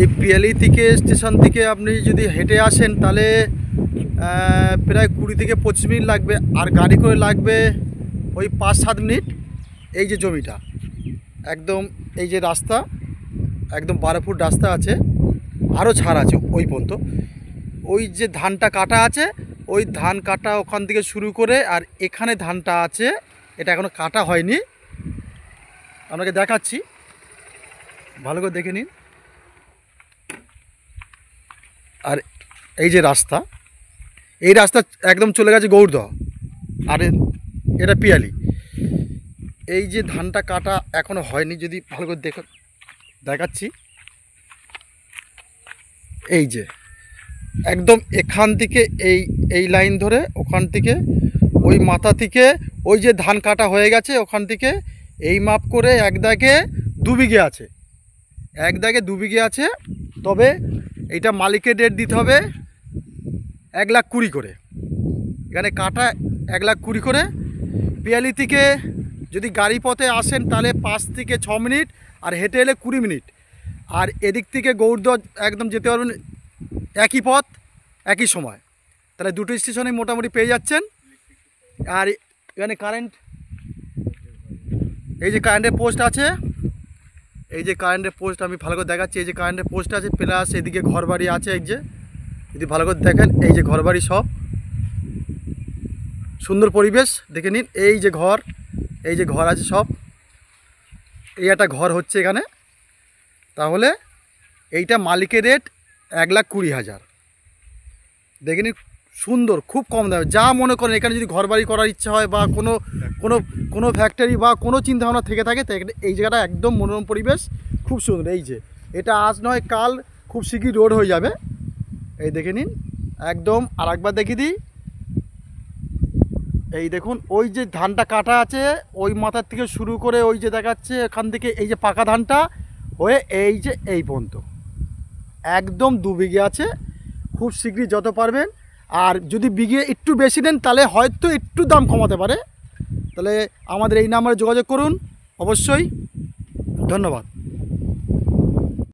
এই পিয়ালি থেকে স্টেশন থেকে আপনি যদি হেঁটে আসেন তাহলে প্রায় 20 থেকে 25 মিনিট লাগবে, আর গাড়ি করে লাগবে ওই 5-7 মিনিট। এই যে জমিটা একদম, এই যে রাস্তা একদম 12 ফুট রাস্তা আছে, আরও ছাড় আছে ওই পর্যন্ত। ওই যে ধানটা কাটা আছে, ওই ধান কাটা ওখান থেকে শুরু করে আর এখানে ধানটা আছে, এটা এখনও কাটা হয়নি। আপনাকে দেখাচ্ছি, ভালো করে দেখে নিন। আর এই যে রাস্তা, এই রাস্তা একদম চলে গেছে গৌরদহ, আর এটা পিয়ালি। এই যে ধানটা কাটা এখনও হয়নি, যদি ভালো করে দেখাচ্ছি। এই যে একদম এখান থেকে এই লাইন ধরে ওখান থেকে ওই মাথা থেকে ওই যে ধান কাটা হয়ে গেছে, ওখান থেকে এই মাপ করে এক দাগে 2 বিঘে আছে, এক দাগে 2 বিঘে আছে। তবে এইটা মালিকের রেট দিতে হবে 1,20,000 করে। এখানে কাটা 1,20,000 করে। পিয়ালি থেকে যদি গাড়ি পথে আসেন তাহলে 5 থেকে 6 মিনিট, আর হেঁটে এলে 20 মিনিট। আর এদিক থেকে গৌরদহ একদম যেতে পারবেন একই পথ একই সময়, তাহলে দুটো স্টেশনে মোটামুটি পেয়ে যাচ্ছেন। আর এখানে কারেন্ট, এই যে কারেন্টের পোস্ট আছে, এই যে কারেন্টের পোস্ট আমি ভালো করে দেখাচ্ছি। এই যে কারেন্টের পোস্ট আছে, প্লাস এদিকে ঘরবাড়ি আছে। এই যে যদি ভালো করে দেখেন, এই যে ঘরবাড়ি সব সুন্দর পরিবেশ দেখে নিন। এই যে ঘর, এই যে ঘর আছে সব, এই একটা ঘর হচ্ছে এখানে। তাহলে এইটা মালিকের রেট 1,20,000। দেখে নিন, সুন্দর, খুব কম দামে। যা মনে করেন এখানে যদি ঘরবাড়ি করার ইচ্ছা হয় বা কোনো ফ্যাক্টরি বা কোনো চিন্তাভাবনা থেকে থাকে, তো এই জায়গাটা একদম মনোরম পরিবেশ, খুব সুন্দর। এই যে এটা আজ নয় কাল খুব শীঘ্রই রোড হয়ে যাবে। এই দেখে নিন একদম। আর একবার দেখিয়ে দিই, এই দেখুন ওই যে ধানটা কাটা আছে, ওই মাথার থেকে শুরু করে ওই যে দেখাচ্ছে এখান থেকে এই যে পাকা ধানটা হয়ে এই যে এই পর্যন্ত একদম 2 বিঘে আছে। খুব শীঘ্রই যত পারবেন। আর যদি বিঘে একটু বেশি নেন তাহলে হয়তো একটু দাম কমাতে পারে। তাহলে আমাদের এই নাম্বারে যোগাযোগ করুন অবশ্যই। ধন্যবাদ।